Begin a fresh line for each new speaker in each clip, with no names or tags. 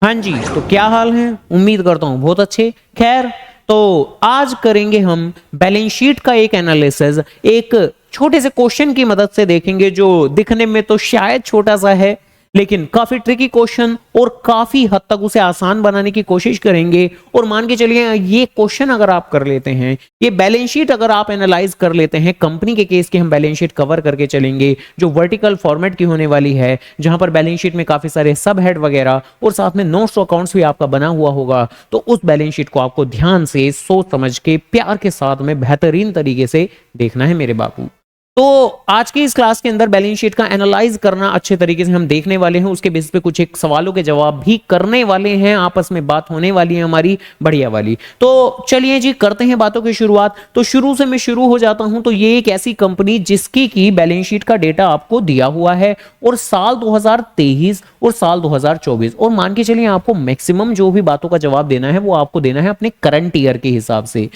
हाँ जी, तो क्या हाल है? उम्मीद करता हूँ बहुत अच्छे। खैर, तो आज करेंगे हम बैलेंस शीट का एक एनालिसिस, एक छोटे से क्वेश्चन की मदद से देखेंगे जो दिखने में तो शायद छोटा सा है, लेकिन काफी ट्रिकी क्वेश्चन और काफी हद तक उसे आसान बनाने की कोशिश करेंगे। और मान के चलिए ये क्वेश्चन अगर आप कर लेते हैं, ये बैलेंस शीट अगर आप एनालाइज कर लेते हैं, कंपनी के केस की हम बैलेंस शीट कवर करके चलेंगे जो वर्टिकल फॉर्मेट की होने वाली है, जहां पर बैलेंस शीट में काफी सारे सब हेड वगैरह और साथ में नोट्स और अकाउंट्स भी आपका बना हुआ होगा। तो उस बैलेंस शीट को आपको ध्यान से सोच समझ के प्यार के साथ में बेहतरीन तरीके से देखना है मेरे बाबू। तो आज की इस क्लास के अंदर बैलेंस शीट का एनालाइज करना अच्छे तरीके से हम देखने वाले हैं, उसके बेसिस पे कुछ एक सवालों के जवाब भी करने वाले हैं, आपस में बात होने वाली है हमारी बढ़िया वाली। तो चलिए जी करते हैं बातों की शुरुआत। तो शुरू से मैं शुरू हो जाता हूं। तो ये एक ऐसी कंपनी जिसकी की बैलेंस शीट का डेटा आपको दिया हुआ है और साल 2023 और साल 2024, और मान के चलिए आपको मैक्सिमम जो भी बातों का जवाब देना है वो आपको देना है अपने करंट ईयर के हिसाब से।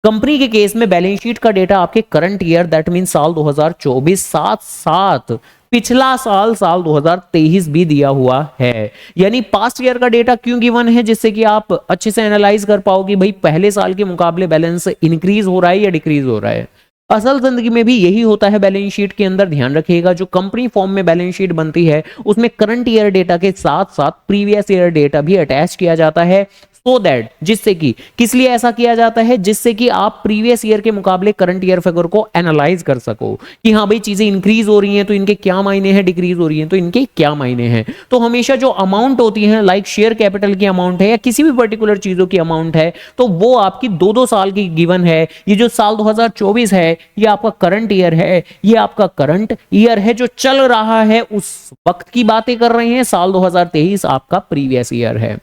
कंपनी के केस में बैलेंस शीट का डेटा आपके करंट ईयर दैट मीन साल 2024 साथ साथ पिछला साल 2023 भी दिया हुआ है। यानी पास्ट ईयर का डेटा क्यों गिवन है, जिससे कि आप अच्छे से एनालाइज कर पाओ कि भाई पहले साल के मुकाबले बैलेंस इंक्रीज हो रहा है या डिक्रीज हो रहा है। असल जिंदगी में भी यही होता है बैलेंस शीट के अंदर। ध्यान रखिएगा, जो कंपनी फॉर्म में बैलेंस शीट बनती है उसमें करंट ईयर डेटा के साथ साथ प्रीवियस ईयर डेटा भी अटैच किया जाता है, सो दैट जिससे कि किस लिए ऐसा किया जाता है, जिससे कि आप प्रीवियस ईयर के मुकाबले करंट ईयर फिगर को एनालाइज कर सको कि हाँ भाई चीजें इंक्रीज हो रही हैं तो इनके क्या मायने हैं, डिक्रीज हो रही हैं तो इनके क्या मायने हैं। तो हमेशा जो अमाउंट होती है लाइक शेयर कैपिटल की अमाउंट है या किसी भी पर्टिकुलर चीजों की अमाउंट है, तो वो आपकी 2-2 साल की गिवन है। ये जो साल 2024 है ये आपका करंट ईयर है, ये आपका करंट ईयर है जो चल रहा है, उस वक्त की बातें कर रहे हैं। साल 2023 आपका प्रीवियस ईयर है।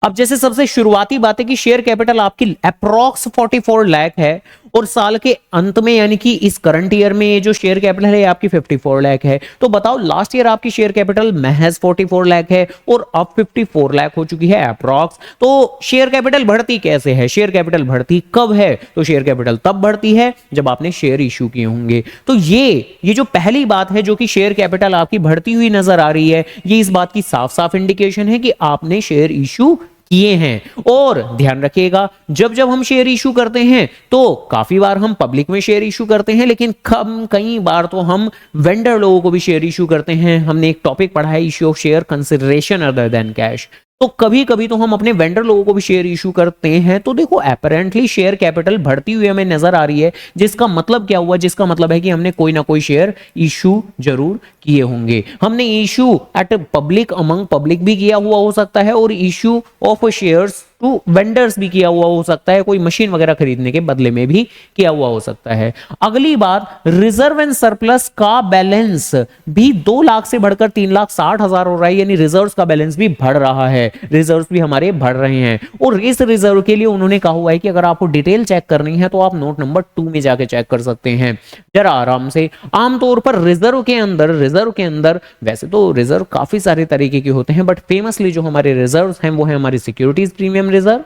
अब जैसे सबसे शुरुआती बात है कि शेयर कैपिटल आपकी अप्रॉक्स 44 लाख है और साल के अंत में यानी कि इस करंट ईयर में ये जो शेयर कैपिटल है आपकी 54 लाख है। तो बताओ लास्ट ईयर आपकी शेयर कैपिटल महज 44 लाख है और अब 54 लाख हो चुकी है अप्रॉक्स। तो शेयर कैपिटल बढ़ती कैसे है, शेयर कैपिटल बढ़ती कब है? तो शेयर कैपिटल तब बढ़ती है जब आपने शेयर इश्यू किए होंगे। तो ये जो पहली बात है जो कि शेयर कैपिटल आपकी बढ़ती हुई नजर आ रही है, ये इस बात की साफ साफ इंडिकेशन है कि आपने शेयर इश्यू किए हैं। और ध्यान रखिएगा, जब जब हम शेयर इशू करते हैं तो काफी बार हम पब्लिक में शेयर इशू करते हैं, लेकिन कई बार तो हम वेंडर लोगों को भी शेयर इशू करते हैं। हमने एक टॉपिक पढ़ा है, issue of share consideration other than cash. तो कभी कभी तो हम अपने वेंडर लोगों को भी शेयर इशू करते हैं। तो देखो अपेरेंटली शेयर कैपिटल बढ़ती हुई हमें नजर आ रही है, जिसका मतलब क्या हुआ, जिसका मतलब है कि हमने कोई ना कोई शेयर इशू जरूर किए होंगे। हमने issue at public among public भी किया हुआ हो सकता है और issue of shares to vendors भी किया हुआ हो सकता है, कोई मशीन वगैरह खरीदने के बदले में भी किया हुआ हो सकता है। अगली बात, रिजर्व एंड सरप्लस का बैलेंस भी 2 लाख से बढ़कर 3,60,000 हो रहा है, यानी रिजर्व्स का बैलेंस भी बढ़ रहा है, रिजर्व्स भी हमारे बढ़ रहे हैं। और इस रिजर्व के लिए उन्होंने कहा हुआ है कि अगर आपको डिटेल चेक करनी है तो आप नोट नंबर 2 में जाके चेक कर सकते हैं जरा आराम से। आमतौर पर रिजर्व के अंदर वैसे तो रिजर्व काफी सारे तरीके के होते हैं, बट फेमसली जो हमारे रिजर्व हैं वो है हमारी securities premium reserve,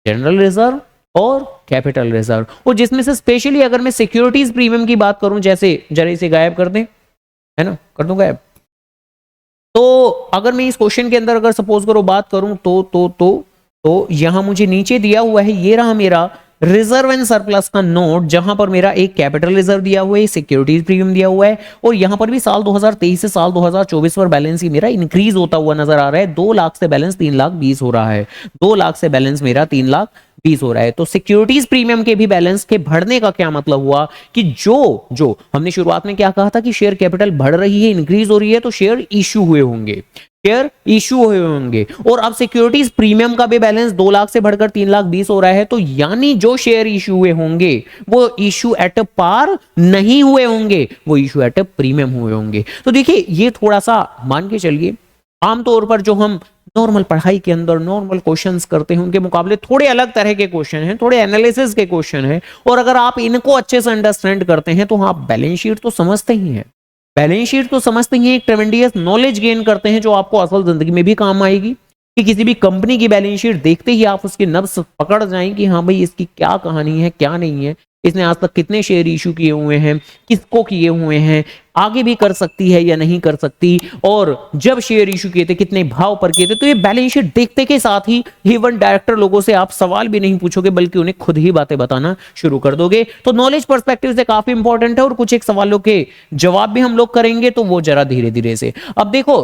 general reserve और कैपिटल रिजर्व। और जिसमें से स्पेशली अगर मैं सिक्योरिटीज प्रीमियम की बात करूं, जैसे जरा इसे गायब कर दें, है ना, कर दूं गायब। तो अगर मैं इस क्वेश्चन के अंदर अगर सपोज करो बात करूं तो यहां मुझे नीचे दिया हुआ है, ये रहा मेरा रिजर्व एंड सरप्लस का नोट, जहां पर मेरा एक कैपिटल रिजर्व दिया हुआ है, सिक्योरिटीज प्रीमियम दिया हुआ है, और यहां पर भी साल 2023 से साल 2024 पर बैलेंस ही मेरा इंक्रीज होता हुआ नजर आ रहा है। 2 लाख से बैलेंस 3,20,000 हो रहा है, 2 लाख से बैलेंस मेरा 3,20,000 हो रहा है। तो सिक्योरिटीज प्रीमियम के भी बैलेंस के बढ़ने का क्या मतलब हुआ कि जो हमने शुरुआत में क्या कहा था कि शेयर कैपिटल बढ़ रही है, इंक्रीज हो रही है, तो शेयर इश्यू हुए होंगे, शेयर इशू हुए होंगे। और अब सिक्योरिटीज प्रीमियम का भी बैलेंस 2 लाख से बढ़कर 3,20,000 हो रहा है, तो यानी जो शेयर इशू हुए होंगे वो इशू एट पार नहीं हुए होंगे, वो इशू एट प्रीमियम हुए होंगे। तो देखिए ये थोड़ा सा मान के चलिए, आमतौर पर जो हम नॉर्मल पढ़ाई के अंदर नॉर्मल क्वेश्चंस करते हैं उनके मुकाबले थोड़े अलग तरह के क्वेश्चन हैं, थोड़े एनालिसिस के क्वेश्चन हैं, और अगर आप इनको अच्छे से अंडरस्टैंड करते हैं तो आप बैलेंस शीट तो समझते ही हैं, बैलेंस शीट तो समझते ही, एक ट्रेमेंडियस नॉलेज गेन करते हैं जो आपको असल जिंदगी में भी काम आएगी। कि किसी भी कंपनी की बैलेंस शीट देखते ही आप उसकी नब्ज पकड़ जाएं कि हाँ भाई इसकी क्या कहानी है क्या नहीं है, इसने आज तक कितने शेयर इशू किए हुए हैं, किसको किए हुए हैं, आगे भी कर सकती है या नहीं कर सकती, और जब शेयर इशू किए थे कितने भाव पर किए थे। तो ये बैलेंस शीट देखते के साथ ही इवन डायरेक्टर लोगों से आप सवाल भी नहीं पूछोगे बल्कि उन्हें खुद ही बातें बताना शुरू कर दोगे। तो नॉलेज पर्सपेक्टिव से काफी इंपॉर्टेंट है, और कुछ एक सवालों के जवाब भी हम लोग करेंगे, तो वो जरा धीरे धीरे से। अब देखो,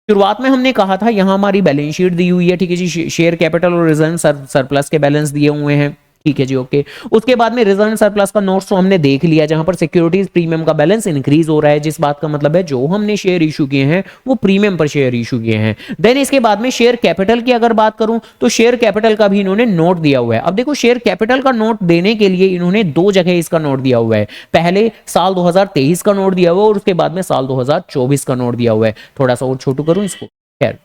शुरुआत में हमने कहा था यहां हमारी बैलेंस शीट दी हुई है, ठीक है जी, शेयर कैपिटल और रिजर्व सरप्लस के बैलेंस दिए हुए हैं, ठीक है जी, ओके। उसके बाद में रिजर्व सरप्लस का नोट्स तो हमने देख लिया, जहां पर सिक्योरिटीज प्रीमियम का बैलेंस इंक्रीज हो रहा है, जिस बात का मतलब है जो हमने शेयर इशू किए हैं वो प्रीमियम पर शेयर इशू किए हैं। देन इसके बाद में शेयर कैपिटल की अगर बात करूं तो शेयर कैपिटल का भी इन्होंने नोट दिया हुआ है। अब देखो, शेयर कैपिटल का नोट देने के लिए इन्होंने दो जगह इसका नोट दिया हुआ है, पहले साल 2023 का नोट दिया हुआ है और उसके बाद में साल 2024 का नोट दिया हुआ है। थोड़ा सा और छोटू करूं इसको, खैर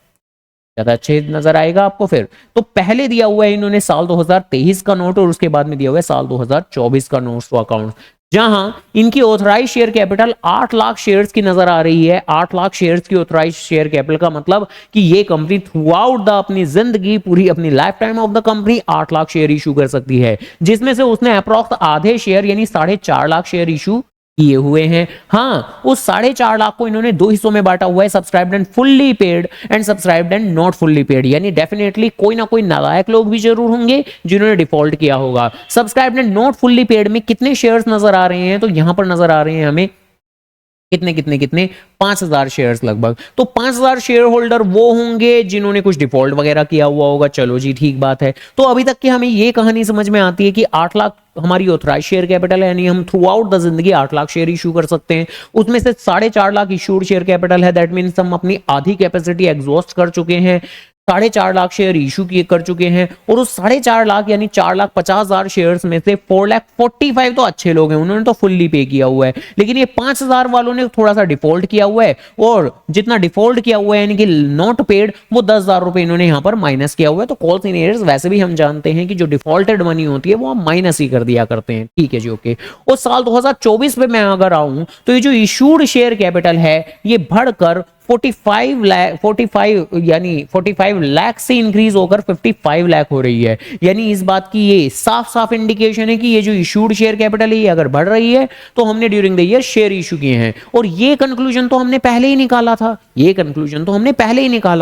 ज्यादा अच्छे नजर आएगा आपको। फिर तो पहले दिया हुआ है इन्होंने साल 2023 का नोट और उसके बाद में दिया हुआ है साल 2024 का नोट्स टू अकाउंट, जहां इनकी authorise share capital 8 lakh shares की नजर आ रही है। 8 लाख शेयर्स की ऑथराइज शेयर कैपिटल का मतलब कि ये कंपनी थ्रू आउट द अपनी जिंदगी, पूरी अपनी life time of the company 8 lakh share issue कर सकती है, जिसमें से उसने अप्रॉक्स आधे शेयर यानी 4.5 लाख शेयर इशू किए हुए हैं। हाँ, उस 4.5 लाख को इन्होंने दो हिस्सों में बांटा हुआ है, subscribed and fully paid and subscribed and not fully paid. यानी डेफिनेटली कोई ना कोई नालायक लोग भी जरूर होंगे जिन्होंने डिफॉल्ट किया होगा। Subscribed and not fully paid में कितने शेयर्स नजर आ रहे हैं, तो यहां पर नजर आ रहे हैं हमें कितने कितने कितने 5000 शेयर्स लगभग। तो 5000 शेयर होल्डर वो होंगे जिन्होंने कुछ डिफॉल्ट वगैरह किया हुआ होगा। चलो जी, ठीक बात है। तो अभी तक की हमें ये कहानी समझ में आती है कि 8 लाख हमारी ऑथराइज शेयर कैपिटल है, यानी हम थ्रू आउट द जिंदगी 8 लाख शेयर इशू कर सकते हैं। उसमें से 4.5 लाख इशूड शेयर कैपिटल है, दैट मीन्स हम अपनी आधी कैपेसिटी एग्जॉस्ट कर चुके हैं। 4.5 लाख शेयर इशू किए कर चुके हैं, और उस 4.5 लाख यानी 4,50,000 शेयर्स में से 4,45,000 तो अच्छे लोग हैं, उन्होंने तो फुल्ली पे किया हुआ है। लेकिन ये 5,000 वालों ने थोड़ा सा डिफॉल्ट किया हुआ है, और जितना डिफॉल्ट किया हुआ है यानी कि नॉट पेड, वो 10,000 रुपए इन्होंने यहां पर माइनस किया हुआ है। तो कॉल सीनियर्स वैसे भी हम जानते हैं कि जो डिफॉल्टेड मनी होती है वो हम माइनस ही कर दिया करते हैं, ठीक है जी, ओके। और साल 2024 पे मैं अगर आऊं तो ये जो इशूड शेयर कैपिटल है ये बढ़कर 45 लाख से इंक्रीज होकर 55 लाख हो रही है। यानी इस बात की ये साफ साफ इंडिकेशन है कि ये जो इशूड शेयर कैपिटल है ये अगर बढ़ रही है तो हमने during the year share issue किए हैं। और ये कंक्लूजन तो हमने पहले ही निकाला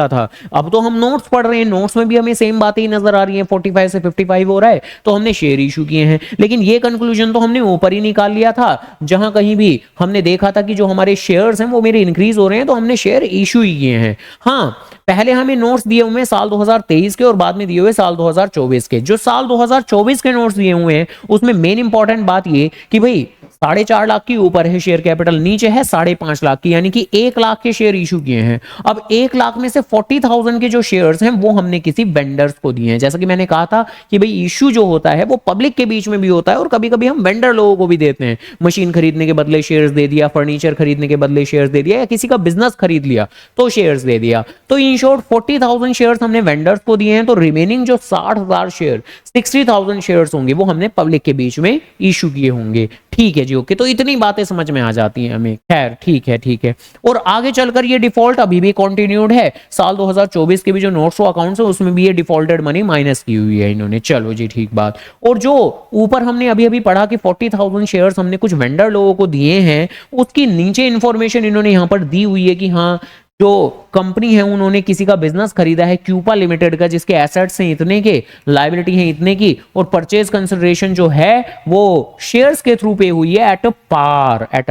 था, अब तो हम नोट्स पढ़ रहे हैं, नोट्स में भी हमें सेम बातें ही नजर आ रही हैं, 45 से 55 हो रहा है तो हमने शेयर इशू किए हैं। लेकिन ये कंक्लूजन तो हमने ऊपर ही निकाल लिया था, जहां कहीं भी हमने देखा था कि जो हमारे शेयर्स हैं वो मेरे इंक्रीज हो रहे हैं, तो हमने शेयर इशू ही किए हैं। हाँ, पहले हमें नोट्स दिए हुए हैं साल 2023 के और बाद में दिए हुए साल 2024 के। जो साल 2024 के नोट्स दिए हुए हैं उसमें मेन इंपॉर्टेंट बात ये कि भाई 4.5 लाख की ऊपर है शेयर कैपिटल, नीचे है 5.5 लाख की, यानी कि 1 लाख के शेयर इशू किए हैं। अब 1 लाख में से 40,000 के जो शेयर्स हैं वो हमने किसी वेंडर्स को दिए हैं। जैसा कि मैंने कहा था कि भाई इशू जो होता है वो पब्लिक के बीच में भी होता है और कभी कभी हम वेंडर लोगों को भी देते हैं। मशीन खरीदने के बदले शेयर्स दे दिया, फर्नीचर खरीदने के बदले शेयर्स दे दिया, या किसी का बिजनेस खरीद लिया तो शेयर्स दे दिया। तो इन शॉर्ट 40,000 शेयर्स हमने वेंडर्स को दिए हैं, तो रिमेनिंग जो 60,000 शेयर 60,000 शेयर्स होंगे वो हमने पब्लिक के बीच में इशू किए होंगे, ठीक है जी, ओके। तो इतनी बातें समझ में आ जाती हैं हमें, खैर ठीक है। और आगे चलकर ये डिफॉल्ट अभी भी कंटिन्यूड है। साल 2024 के भी जो नोट्स ऑफ अकाउंट्स है उसमें भी ये डिफॉल्टेड मनी माइनस की हुई है इन्होंने। चलो जी, ठीक बात। और जो ऊपर हमने अभी पढ़ा कि 40,000 शेयर्स हमने कुछ वेंडर लोगों को दिए हैं, उसकी नीचे इंफॉर्मेशन इन्होंने यहां पर दी हुई है कि हाँ, जो कंपनी है उन्होंने किसी का बिजनेस खरीदा है क्यूपा लिमिटेड का, जिसके एसेट्स हैं इतने के, लायबिलिटी है इतने की, और परचेज कंसिडरेशन जो है वो शेयर्स के थ्रू पे हुई है एट अ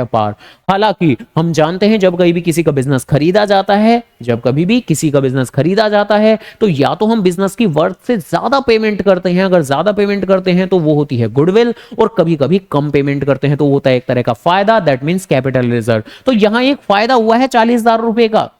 पार। हालांकि हम जानते हैं जब कभी भी किसी का बिजनेस खरीदा जाता है तो या तो हम बिजनेस की वर्थ से ज्यादा पेमेंट करते हैं, अगर ज्यादा पेमेंट करते हैं तो वो होती है गुडविल, और कभी कभी कम पेमेंट करते हैं तो वो होता है एक तरह का फायदा, दैट मींस कैपिटल रिजर्व। तो यहां एक फायदा हुआ है 40,000 रुपए का,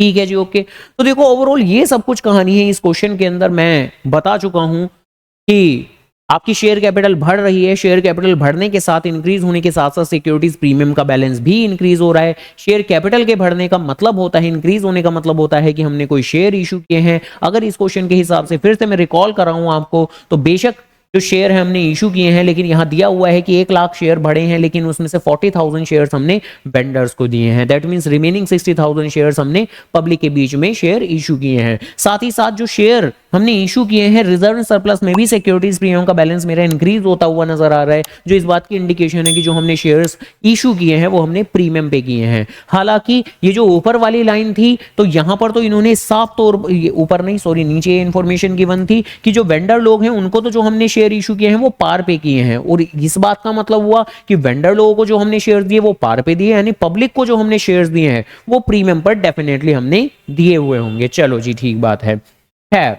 ठीक है जी, ओके। तो देखो ओवरऑल ये सब कुछ कहानी है इस क्वेश्चन के अंदर। मैं बता चुका हूं कि आपकी शेयर कैपिटल बढ़ रही है, शेयर कैपिटल बढ़ने के साथ, इंक्रीज होने के साथ साथ सिक्योरिटीज प्रीमियम का बैलेंस भी इंक्रीज हो रहा है। शेयर कैपिटल के बढ़ने का मतलब होता है, इंक्रीज होने का मतलब होता है कि हमने कोई शेयर इशू किए हैं। अगर इस क्वेश्चन के हिसाब से फिर से मैं रिकॉल कर रहा हूं आपको, तो बेशक जो शेयर है हमने इशू किए हैं, लेकिन यहाँ दिया हुआ है कि 1 लाख शेयर भरे हैं, लेकिन उसमें से 40,000 शेयर्स हमने वेंडर्स को दिए हैं। दैट मींस रिमेनिंग 60,000 शेयर्स हमने पब्लिक के बीच में शेयर इशू किए हैं। साथ ही साथ जो शेयर हमने इशू किए हैं रिजर्व सरप्लस में भी सिक्योरिटीज प्रीमियम का बैलेंस मेरा इंक्रीज होता हुआ नजर आ रहा है, जो इस बात की इंडिकेशन है कि जो हमने शेयर्स इशू किए हैं वो हमने प्रीमियम पे किए हैं। हालांकि ये जो ऊपर वाली लाइन थी, तो यहां पर तो इन्होंने साफ तौर, ऊपर नहीं सॉरी नीचे इंफॉर्मेशन गिवन थी कि जो वेंडर लोग हैं उनको तो जो हमने शेयर इशू किए हैं वो पार पे किए हैं, और इस बात का मतलब हुआ कि वेंडर लोगों को जो हमने शेयर दिए वो पार पे दिए, यानी पब्लिक को जो हमने शेयर्स दिए हैं वो प्रीमियम पर डेफिनेटली हमने दिए हुए होंगे। चलो जी ठीक बात है। खैर,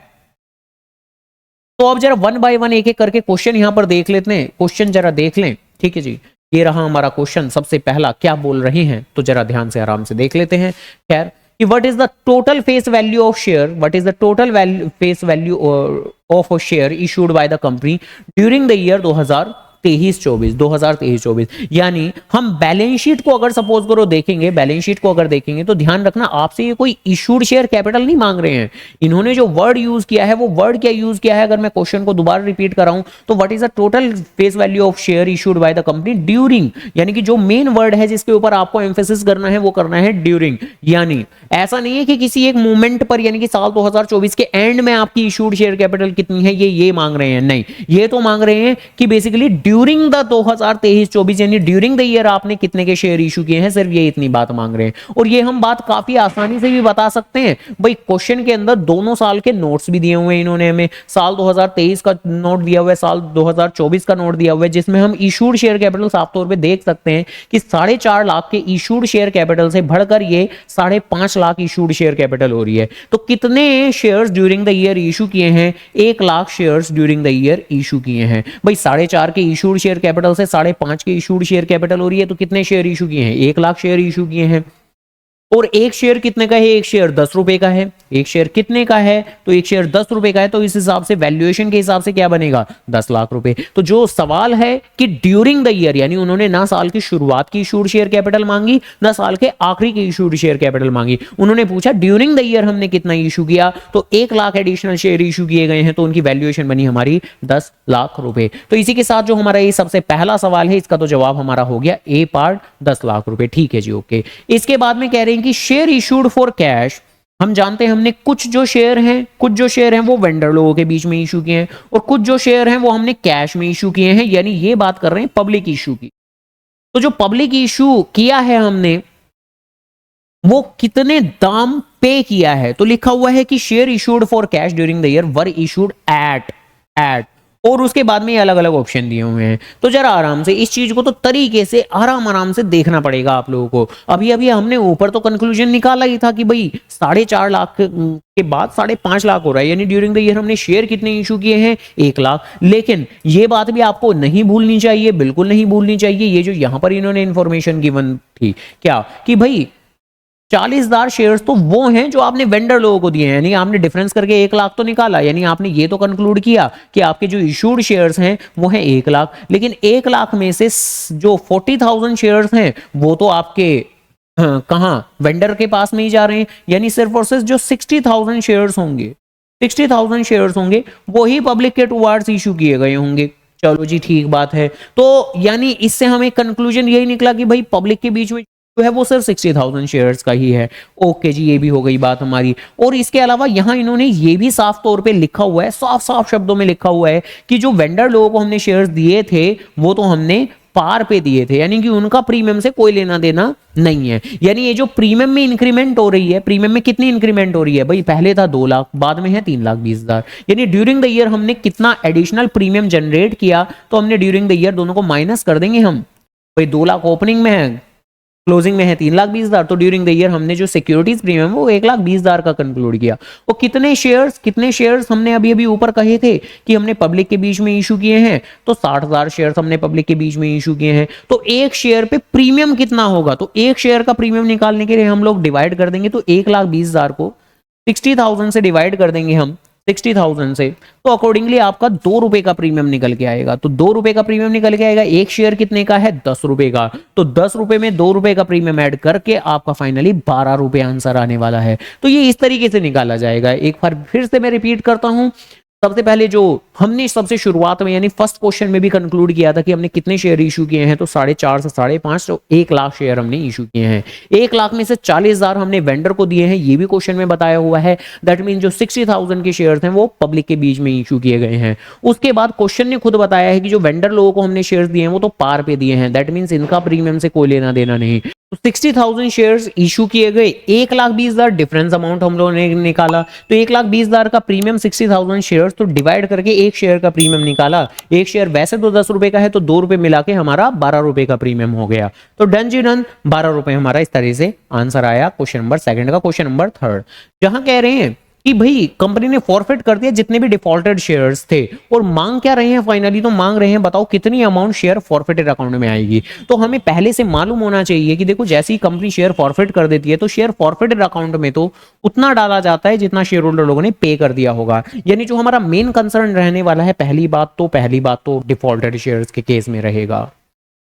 तो अब जरा वन बाय वन एक एक करके क्वेश्चन यहां पर देख लेते हैं, क्वेश्चन जरा देख लें। ठीक है जी, ये रहा हमारा क्वेश्चन। सबसे पहला क्या बोल रहे हैं तो जरा ध्यान से आराम से देख लेते हैं। खैर, कि what is the total face value of share, what is the total face value of a share issued by the company during the year 2023-24, यानी हम बैलेंस शीट को अगर सपोज करो देखेंगे, बैलेंस शीट को अगर देखेंगे तो ध्यान रखना आपसे ये कोई इशूड शेयर कैपिटल नहीं मांग रहे हैं। इन्होंने जो वर्ड यूज किया है वो वर्ड क्या यूज किया है, अगर मैं क्वेश्चन को दोबारा रिपीट कर रहा हूं तो what is the total face value of share issued by the company during, यानी कि जो मेन वर्ड है जिसके ऊपर आपको एम्फेसिस करना है वो करना है ड्यूरिंग। यानी ऐसा नहीं है कि किसी एक मोमेंट पर, यानी कि साल 2024 के एंड में आपकी इशूड शेयर कैपिटल कितनी है ये मांग रहे हैं, नहीं, ये तो मांग रहे हैं कि बेसिकली ड्यूरिंग द 2023-24, यानी ड्यूरिंग द ईयर आपने कितने के शेयर इशू किए हैं, सिर्फ ये इतनी बात मांग रहे हैं। और ये हम बात काफी आसानी से भी बता सकते हैं भाई, क्वेश्चन के अंदर दोनों साल के नोट्स भी दिए हुए हैं इन्होंने हमें, साल 2023 का नोट दिया हुआ है, साल 2024 का नोट दिया हुआ है, जिसमें हम इशूड शेयर कैपिटल साफ तौर पे देख सकते हैं कि 4.5 लाख के इशूड शेयर कैपिटल से बढ़कर ये 5.5 लाख इशूड शेयर कैपिटल हो रही है। तो कितने shares during the year issue किए हैं, 1 lakh shares during the year issue किए हैं। भाई 4.5 के इशूड शेयर कैपिटल से 5.5 के इशूड शेयर कैपिटल हो रही है, तो कितने शेयर इशू किए हैं, 1 लाख शेयर इशू किए हैं। और एक शेयर कितने का है, एक शेयर 10 रुपए का है, एक शेयर कितने का है तो एक शेयर 10 रुपए का है, तो इस हिसाब से वैल्यूएशन के हिसाब से क्या बनेगा, 10 लाख रुपए। तो जो सवाल है कि ड्यूरिंग द ईयर, यानी उन्होंने ना साल की शुरुआत की इशूड शेयर कैपिटल मांगी ना साल के आखिरी की इशूड शेयर कैपिटल मांगी, उन्होंने पूछा ड्यूरिंग द ईयर हमने कितना इशू किया, तो 1 लाख एडिशनल शेयर इशू किए गए हैं, तो उनकी वैल्यूएशन बनी हमारी 10 लाख रुपए। तो इसी के साथ जो हमारा ये सबसे पहला सवाल है इसका तो जवाब हमारा हो गया ए पार्ट 10 लाख रुपए। ठीक है जी, ओके। इसके बाद में कह रहे हैं कि शेयर इशूड फॉर कैश, हम जानते हैं हमने कुछ जो शेयर हैं वो वेंडर लोगों के बीच में इशू किए हैं, और कुछ जो शेयर हैं वो हमने कैश में इशू किए हैं, यानी ये बात कर रहे हैं पब्लिक इशू की। तो जो पब्लिक इशू किया है हमने वो कितने दाम पे किया है, तो लिखा हुआ है कि share issued for cash during the year were issued at, और उसके बाद में ये अलग अलग ऑप्शन दिए हुए हैं। तो जरा आराम से इस चीज को तो तरीके से आराम से देखना पड़ेगा आप लोगों को। अभी हमने ऊपर तो कंक्लूजन निकाला ही था कि भाई 4.5 लाख के बाद 5.5 लाख हो रहा है, यानी ड्यूरिंग द ईयर हमने शेयर कितने इशू किए हैं, 1 लाख। लेकिन ये बात भी आपको नहीं भूलनी चाहिए, बिल्कुल नहीं भूलनी चाहिए, ये जो यहां पर इन्होंने इंफॉर्मेशन गिवन थी क्या कि भाई 40,000 शेयर्स तो वो हैं जो आपने वेंडर लोगों को दिए हैं, यानी आपने डिफरेंस करके 1 लाख तो निकाला, यानी आपने ये तो कंक्लूड किया कि आपके जो इशूड शेयर्स हैं वो हैं 1 लाख, लेकिन 1 लाख में से जो 40,000 शेयर्स हैं वो तो आपके कहां वेंडर के पास में ही जा रहे हैं, यानी सिर्फ और सिर्फ जो 60,000 शेयर्स होंगे, 60,000 शेयर्स होंगे वही पब्लिक के टुवार्ड्स इशू किए गए होंगे। चलो जी ठीक बात है। तो यानी इससे हमें कंक्लूजन यही निकला कि भाई पब्लिक के बीच में जो है वो सिर्फ 60,000 शेयर्स का ही है। ओके जी, ये भी हो गई बात हमारी। और इसके अलावा यहां इन्होंने ये भी साफ तौर पे लिखा हुआ है, साफ साफ शब्दों में लिखा हुआ है कि जो वेंडर लोगों को हमने शेयर्स दिए थे वो तो हमने पार पे दिए थे, यानी कि उनका प्रीमियम से कोई लेना देना नहीं है। यानी ये जो प्रीमियम में इंक्रीमेंट हो रही है, प्रीमियम में कितनी इंक्रीमेंट हो रही है भाई, पहले था 2 लाख, बाद में है 3,20,000, यानी ड्यूरिंग द ईयर हमने कितना एडिशनल प्रीमियम जनरेट किया, तो हमने ड्यूरिंग द ईयर दोनों को माइनस कर देंगे हम। भाई 2 लाख ओपनिंग में है, क्लोजिंग में है 3,20,000, तो ड्यूरिंग द ईयर हमने जो सिक्योरिटीज प्रीमियम वो 1,20,000 का कंक्लूड किया। और कितने शेयर्स हमने अभी ऊपर कहे थे कि हमने पब्लिक के बीच में इशू किए हैं, तो 60,000 शेयर्स हमने पब्लिक के बीच में इशू किए हैं। तो एक शेयर पे प्रीमियम कितना होगा, तो एक शेयर का प्रीमियम निकालने के लिए हम लोग डिवाइड कर देंगे, तो 1,20,000 को 60,000 से डिवाइड कर देंगे हम, 60,000 से, तो अकॉर्डिंगली आपका 2 रुपए का प्रीमियम निकल के आएगा। तो 2 रुपए का प्रीमियम निकल के आएगा, एक शेयर कितने का है, 10 रुपए का, तो 10 रुपए में 2 रुपए का प्रीमियम ऐड करके आपका फाइनली 12 रुपए आंसर आने वाला है। तो ये इस तरीके से निकाला जाएगा। एक बार फिर से मैं रिपीट करता हूं, सबसे पहले जो हमने सबसे शुरुआत में यानी फर्स्ट क्वेश्चन में भी कंक्लूड किया था कि हमने कितने शेयर इशू किए हैं, तो 4.5 से 5.5 तो 1 लाख शेयर हमने इशू किए हैं। 1 लाख में से 40,000 हमने वेंडर को दिए हैं, ये भी क्वेश्चन में बताया हुआ है। दैट मीन जो 60,000 के शेयर हैं वो पब्लिक के बीच में इशू किए गए हैं। उसके बाद क्वेश्चन ने खुद बताया है कि जो वेंडर लोगों को हमने शेयर दिए हैं वो तो पार पे दिए हैं, दैट मीन इनका प्रीमियम से कोई लेना देना नहीं। तो 60,000 शेयर्स इशू किए गए, 1,20,000 डिफरेंस अमाउंट हम लोगों ने निकाला, तो 1,20,000 का प्रीमियम 60,000 शेयर्स, तो डिवाइड करके एक शेयर का प्रीमियम निकाला। एक शेयर वैसे तो 10 रुपए का है, तो 2 रुपए मिला के हमारा 12 रुपए का प्रीमियम हो गया। तो डन जी डन, 12 रुपए हमारा इस तरह से आंसर आया क्वेश्चन नंबर सेकंड का। क्वेश्चन नंबर थर्ड, जहां कह रहे हैं कि भाई कंपनी ने फॉरफिट कर दिया जितने भी डिफॉल्टेड शेयर्स थे, और मांग क्या रहे हैं फाइनली, तो मांग रहे हैं बताओ कितनी अमाउंट शेयर फॉरफिटेड अकाउंट में आएगी। तो हमें पहले से मालूम होना चाहिए कि देखो जैसे ही कंपनी शेयर फॉरफिट कर देती है तो शेयर फॉरफिटेड अकाउंट में तो उतना डाला जाता है जितना शेयर होल्डर लोगों ने पे कर दिया होगा। यानी जो हमारा मेन कंसर्न रहने वाला है, पहली बात तो डिफॉल्टेड शेयर्स के केस में रहेगा।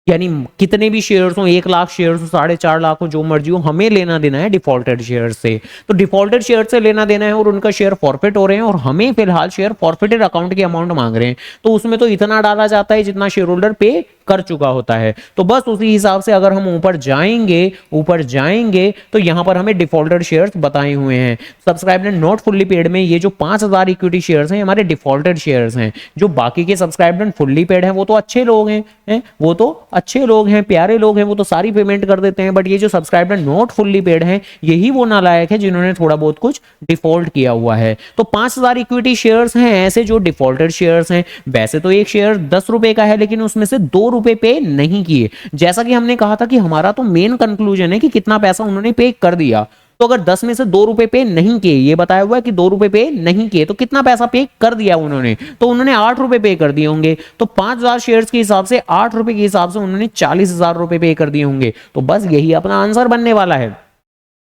यानी कितने भी शेयर्स हो, 1 लाख शेयर्स हो, 4.5 लाख हो, जो मर्जी हो, हमें लेना देना है डिफॉल्टेड शेयर से। तो डिफॉल्टेड शेयर से लेना देना है और उनका शेयर फॉरफिट हो रहे हैं और हमें फिलहाल शेयर फॉरफिटेड अकाउंट की अमाउंट मांग रहे हैं, तो उसमें तो इतना डाला जाता है जितना शेयर होल्डर पे कर चुका होता है। तो बस उसी हिसाब से अगर हम ऊपर जाएंगे तो यहां पर हमें डिफॉल्टेड शेयर्स बताए हुए हैं। सब्सक्राइबर नॉट फुल्ली पेड में ये जो 5,000 इक्विटी शेयर्स हैं हमारे डिफॉल्टेड शेयर्स हैं। जो बाकी के सब्सक्राइबर फुल्ली पेड हैं वो तो अच्छे लोग हैं, वो तो अच्छे लोग हैं, प्यारे लोग हैं, वो तो सारी पेमेंट कर देते हैं। बट ये जो सब्सक्राइबर नॉट फुल्ली पेड हैं यही वो नालायक है जिन्होंने थोड़ा बहुत कुछ डिफॉल्ट किया हुआ है। तो 5,000 इक्विटी शेयर्स हैं ऐसे जो डिफॉल्टेड शेयर्स हैं। वैसे तो एक शेयर 10 रुपए का है, लेकिन उसमें से 2 रुपए पे नहीं किए। जैसा कि हमने कहा था कि हमारा तो मेन कंक्लूजन है कि कितना पैसा उन्होंने पे कर दिया। तो अगर 10 में से 2 रुपए पे नहीं किए, ये बताया हुआ है कि 2 रुपए पे नहीं किए, तो कितना पैसा पे कर दिया उन्होंने, तो उन्होंने 8 रुपए पे कर दिए होंगे। तो 5,000 शेयर्स के हिसाब से 8 रुपए के हिसाब से उन्होंने 40,000 रुपए पे कर दिए होंगे। तो बस यही अपना आंसर बनने वाला है।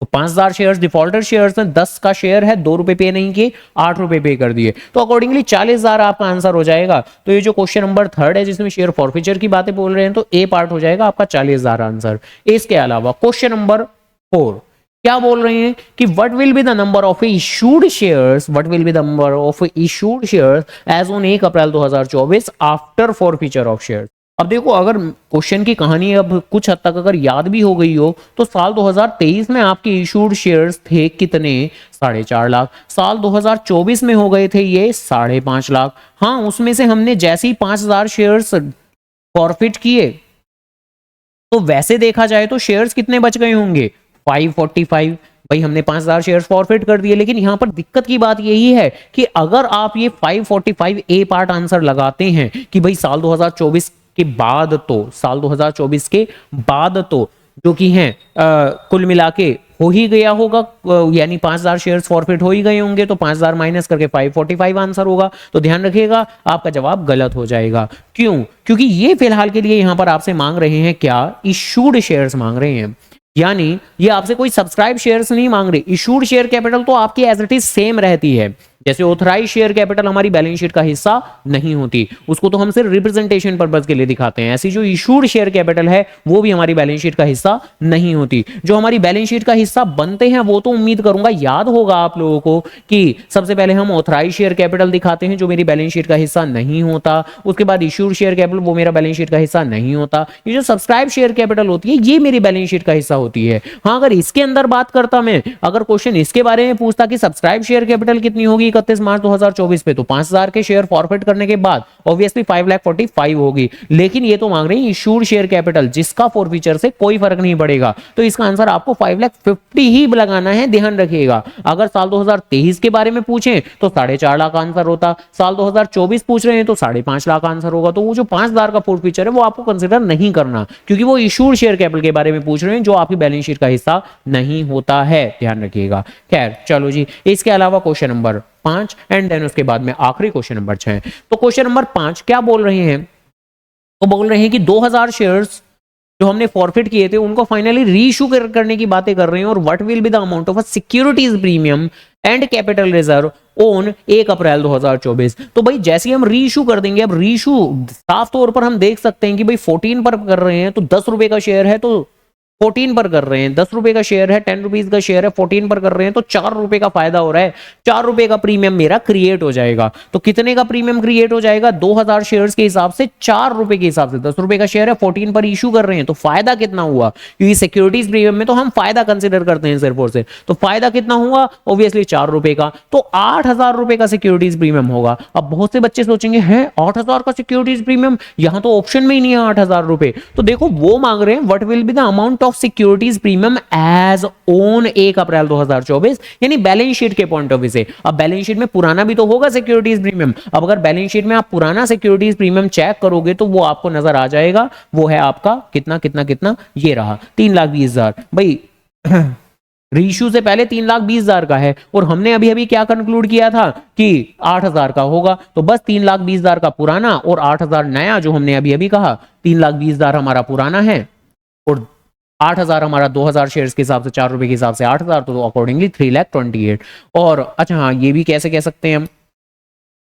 तो 5,000 शेयर्स डिफॉल्टेड शेयर्स हैं, 10 का शेयर है, 2 रुपए पे नहीं किए, 8 रुपए पे कर दिए, तो अकॉर्डिंगली 40,000 आपका आंसर हो जाएगा। तो ये जो क्वेश्चन नंबर थर्ड है जिसमें शेयर फॉरफीचर की बातें बोल रहे हैं, तो ए पार्ट हो जाएगा आपका 40,000 आंसर। इसके अलावा क्वेश्चन नंबर 4 क्या बोल रहे हैं कि what will be the number of issued shares, what will be the number of issued shares as on 1 April 2024 after forfeiture of shares. अब देखो अगर क्वेश्चन की कहानी अब कुछ हद तक अगर याद भी हो गई हो, तो साल 2023 में आपके इशूड शेयर्स थे कितने, 4.5 लाख। साल 2024 में हो गए थे ये 5.5 लाख। हाँ, उसमें से हमने जैसे ही 5,000 शेयर्स फॉरफिट किए, तो वैसे देखा जाए तो शेयर्स कितने बच गए होंगे, 545। भाई हमने 5,000 शेयर्स फॉरफिट कर दिए, लेकिन यहां पर दिक्कत की बात यही है कि अगर आप ये 545 ए पार्ट आंसर लगाते हैं कि भाई साल 2024 के बाद, तो साल 2024 के बाद तो जो कि हैं कुल मिला के हो ही गया होगा, यानी 5,000 शेयर्स फॉरफिट हो ही गए होंगे, तो 5,000 माइनस करके 545 आंसर होगा। तो ध्यान रखिएगा आपका जवाब गलत हो जाएगा। क्यों? क्योंकि ये फिलहाल के लिए यहां पर आपसे मांग रहे हैं क्या, इशूड शेयर्स मांग रहे हैं। यानी ये आपसे कोई सब्सक्राइब शेयर्स नहीं मांग रहे। इशूड शेयर कैपिटल तो आपकी एज इट इज सेम रहती है, जैसे ऑथराइज शेयर कैपिटल हमारी बैलेंस शीट का हिस्सा नहीं होती, उसको तो हम सिर्फ रिप्रेजेंटेशन पर्पस के लिए दिखाते हैं। ऐसी जो इशूड शेयर कैपिटल है वो भी हमारी बैलेंस शीट का हिस्सा नहीं होती। जो हमारी बैलेंस शीट का हिस्सा बनते हैं वो तो उम्मीद करूंगा याद होगा आप लोगों को कि सबसे पहले हम ऑथराइज शेयर कैपिटल दिखाते हैं जो मेरी बैलेंस शीट का हिस्सा नहीं होता, उसके बाद इशूड शेयर कैपिटल वो मेरा बैलेंस शीट का हिस्सा नहीं होता, ये जो सब्सक्राइब शेयर कैपिटल होती है ये मेरी बैलेंस शीट का हिस्सा होती है। हाँ, अगर इसके अंदर बात करता मैं, अगर क्वेश्चन इसके बारे में पूछता कि सब्सक्राइब शेयर कैपिटल कितनी होगी 31 मार्च 2024 पे, तो 5,000 के शेयर फॉरफिट करने के बाद ऑब्वियसली 5,45,000 होगी। लेकिन ये तो मांग रहे हैं इशूड शेयर कैपिटल जिसका फॉरफीचर से कोई फर्क नहीं पड़ेगा, तो इसका आंसर आपको 5,50,000 ही लगाना है, ध्यान रखिएगा। अगर साल 2023 के बारे में पूछें तो 4.5 लाख आंसर होता, साल 2024 पूछ रहे हैं तो 5.5 लाख आंसर होगा। तो वो जो 5,000 का फॉरफीचर है वो आपको कंसीडर नहीं करना, क्योंकि वो इशूड शेयर कैपिटल के बारे में पूछ रहे हैं जो आपकी बैलेंस शीट का हिस्सा नहीं होता है, ध्यान रखिएगा। खैर चलो जी, इसके अलावा क्वेश्चन नंबर 5 एंड देन उसके बाद में आखिरी क्वेश्चन नंबर 6। तो क्वेश्चन नंबर 5 क्या बोल रहे हैं, तो बोल रहे हैं कि 2,000 शेयर्स जो हमने फॉरफिट किए थे उनको फाइनली रीइश्यू करने की बातें कर रहे हैं, और what will be the amount of securities premium and capital reserve on 1 April 2024। तो भाई जैसे ही हम रीइश्यू कर देंगे, अब रीइश्यू साफ तौर पर हम देख सकते हैं कि भाई 14 पर कर रहे हैं, तो 10 रुपए का शेयर है, तो 14 पर कर रहे हैं, 10 रुपए का शेयर है, 10 रुपीज का शेयर है, 14 पर कर रहे हैं, तो 4 रुपए का फायदा हो रहा है, 4 रुपए का प्रीमियम मेरा क्रिएट हो जाएगा। तो कितने का प्रीमियम क्रिएट हो जाएगा? 2000 शेयर्स के हिसाब से 4 रुपए के हिसाब से, 10 रुपए का शेयर है, 14 पर इशू कर रहे हैं, तो फायदा कितना हुआ? क्योंकि सिक्योरिटीज प्रीमियम में तो हम फायदा कंसिडर करते हैं सिर्फ और सिर्फ, तो फायदा कितना हुआ? ऑब्वियसली 4 रुपए का, तो 8000 रुपए का सिक्योरिटीज प्रीमियम होगा। अब बहुत से बच्चे सोचेंगे हैं 8000 का सिक्योरिटीज प्रीमियम, यहां तो ऑप्शन में ही नहीं है 8000 रुपए। तो देखो वो मांग रहे हैं what will be the amount of securities premium as on 1 April 2024, यानी बैलेंस शीट के पॉइंट ऑफ व्यू से। अब बैलेंस शीट में पुराना भी तो होगा सिक्योरिटीज प्रीमियम, अब अगर बैलेंस शीट में आप पुराना सिक्योरिटीज प्रीमियम चेक करोगे तो वो आपको नजर आ जाएगा, वो है आपका कितना कितना कितना, ये रहा 3,20,000। भाई रीइश्यू से पहले 3,20,000 का है, और हमने अभी अभी क्या कंक्लूड किया था कि 8,000 का होगा, तो बस 3,20,000 का पुराना और 8,000 नया, जो हमने अभी अभी कहा 3,20,000 हमारा पुराना है और 8,000 हमारा 2,000 शेयर्स के हिसाब से 4 रुपए के हिसाब से 8,000, तो अकॉर्डिंगली 3,28,000। और अच्छा हाँ, ये भी कैसे कह सकते हैं हम,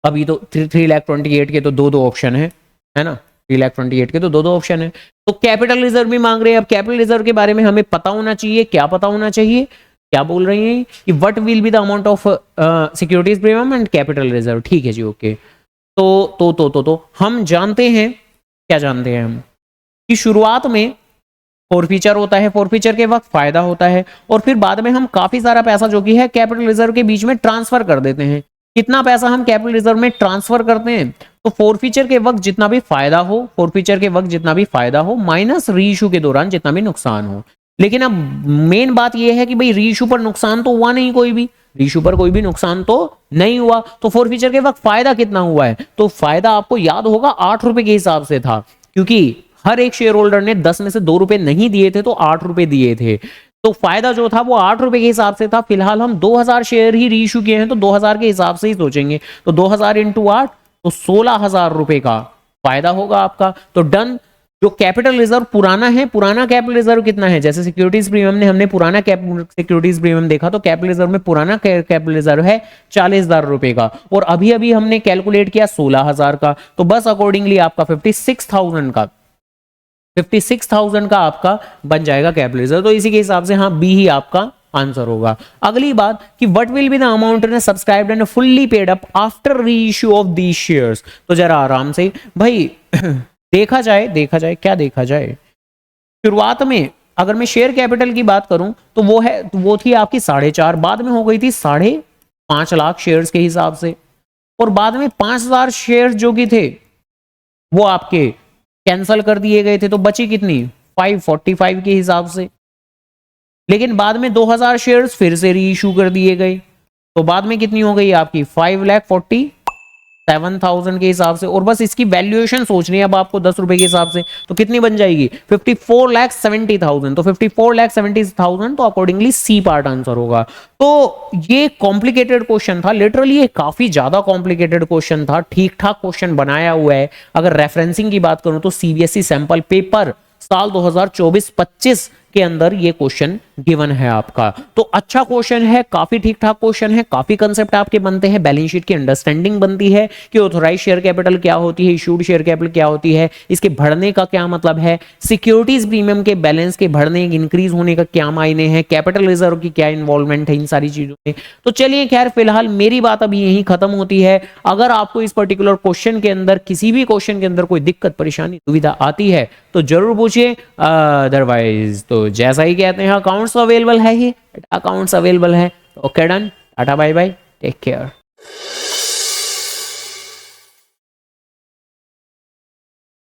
अभी तो 3,28,000 के तो दो ऑप्शन है ना, 3,28,000 के तो दो ऑप्शन है। तो कैपिटल रिजर्व भी मांग रहे हैं। अब कैपिटल रिजर्व के बारे में हमें पता होना चाहिए, क्या पता होना चाहिए, क्या बोल रही हैं कि what will be the amount of securities premium and capital reserve. ठीक है जी, ओके। तो हम जानते हैं, क्या जानते हैं हम, कि शुरुआत में फोरफीचर होता है, फोरफीचर के वक्त फायदा होता है, और फिर बाद में हम काफी सारा पैसा जो कि है कैपिटल रिजर्व के बीच में ट्रांसफर कर देते हैं। कितना पैसा हम कैपिटल रिजर्व में ट्रांसफर करते हैं? तो फोरफीचर के वक्त जितना भी फायदा हो, फोरफीचर के वक्त जितना भी फायदा हो, माइनस रीइश्यू के दौरान जितना भी नुकसान हो। लेकिन अब मेन बात यह है कि भाई रीइश्यू पर नुकसान तो हुआ नहीं, कोई भी रीइश्यू पर कोई भी नुकसान तो नहीं हुआ, तो फोरफीचर के वक्त फायदा कितना हुआ है? तो फायदा आपको याद होगा 8 रुपए के हिसाब से था, क्योंकि हर एक शेयर होल्डर ने 10 में से 2 रुपए नहीं दिए थे, तो 8 रुपए दिए थे, तो फायदा जो था वो 8 रुपए के हिसाब से था। फिलहाल हम 2000 शेयर ही रीइश्यू किए हैं, तो 2000 के हिसाब से ही सोचेंगे, तो 2000 इंटू 8, तो 16,000 रुपए का फायदा होगा आपका। तो डन। जो कैपिटल रिजर्व पुराना है, पुराना कैपिटल रिजर्व कितना है? जैसे सिक्योरिटीज प्रीमियम ने हमने पुराना सिक्योरिटीज प्रीमियम देखा, तो कैपिटल रिजर्व में पुराना कैपिटल रिजर्व है 40,000 रुपए का, और अभी अभी हमने कैलकुलेट किया 16,000 का, तो बस अकॉर्डिंगली आपका 56,000 का आपका बन जाएगा कैपिटल रिजर्व। तो इसी के हिसाब से हाँ, बी ही आपका आंसर होगा। अगली बात कि what will be the amount subscribed and fully paid up after reissue of these shares. तो जरा आराम से भाई देखा जाए क्या देखा जाए। शुरुआत में अगर मैं शेयर कैपिटल की बात करूं तो वो थी आपकी 4.5, बाद में हो गई थी 5.5 लाख शेयर्स के हिसाब से, और बाद में 5,000 शेयर्स जो कि थे वो आपके कैंसल कर दिए गए थे, तो बची कितनी 545 के हिसाब से। लेकिन बाद में 2000 शेयर्स फिर से रीइश्यू कर दिए गए, तो बाद में कितनी हो गई आपकी 5,47,000 के हिसाब से, और बस इसकी वैल्यूएशन सोचनी है अब आपको 10 रुपए के हिसाब से, तो कितनी बन जाएगी 54,70,000। तो 54,70,000 तो अकॉर्डिंगली सी पार्ट आंसर होगा। तो ये कॉम्प्लिकेटेड क्वेश्चन था, लिटरली ये काफी ज्यादा कॉम्प्लिकेटेड क्वेश्चन था, ठीक ठाक क्वेश्चन बनाया हुआ है। अगर रेफरेंसिंग की बात करूं तो सीबीएसई सैंपल पेपर साल 2024-25 के अंदर ये क्वेश्चन गिवन है आपका। तो अच्छा क्वेश्चन है, काफी ठीक ठाक क्वेश्चन है, काफी कंसेप्ट आपके बनते हैं, बैलेंस शीट की अंडरस्टैंडिंग बनती है कि ऑथोराइज शेयर कैपिटल क्या होती है, इशूड शेयर कैपिटल क्या होती है, इसके बढ़ने का क्या मतलब है, सिक्योरिटीज प्रीमियम के बैलेंस के बढ़ने इंक्रीज होने का क्या मायने हैं, कैपिटल रिजर्व की क्या इन्वॉल्वमेंट है इन सारी चीजों में। तो चलिए खैर फिलहाल मेरी बात अभी यही खत्म होती है। अगर आपको इस पर्टिकुलर क्वेश्चन के अंदर, किसी भी क्वेश्चन के अंदर कोई दिक्कत परेशानी दुविधा आती है तो जरूर पूछिए, अदरवाइज तो जैसा ही कहते हैं अकाउंट्स अवेलेबल है ही, अकाउंट्स अवेलेबल है। Okay done, tata bye bye, take care.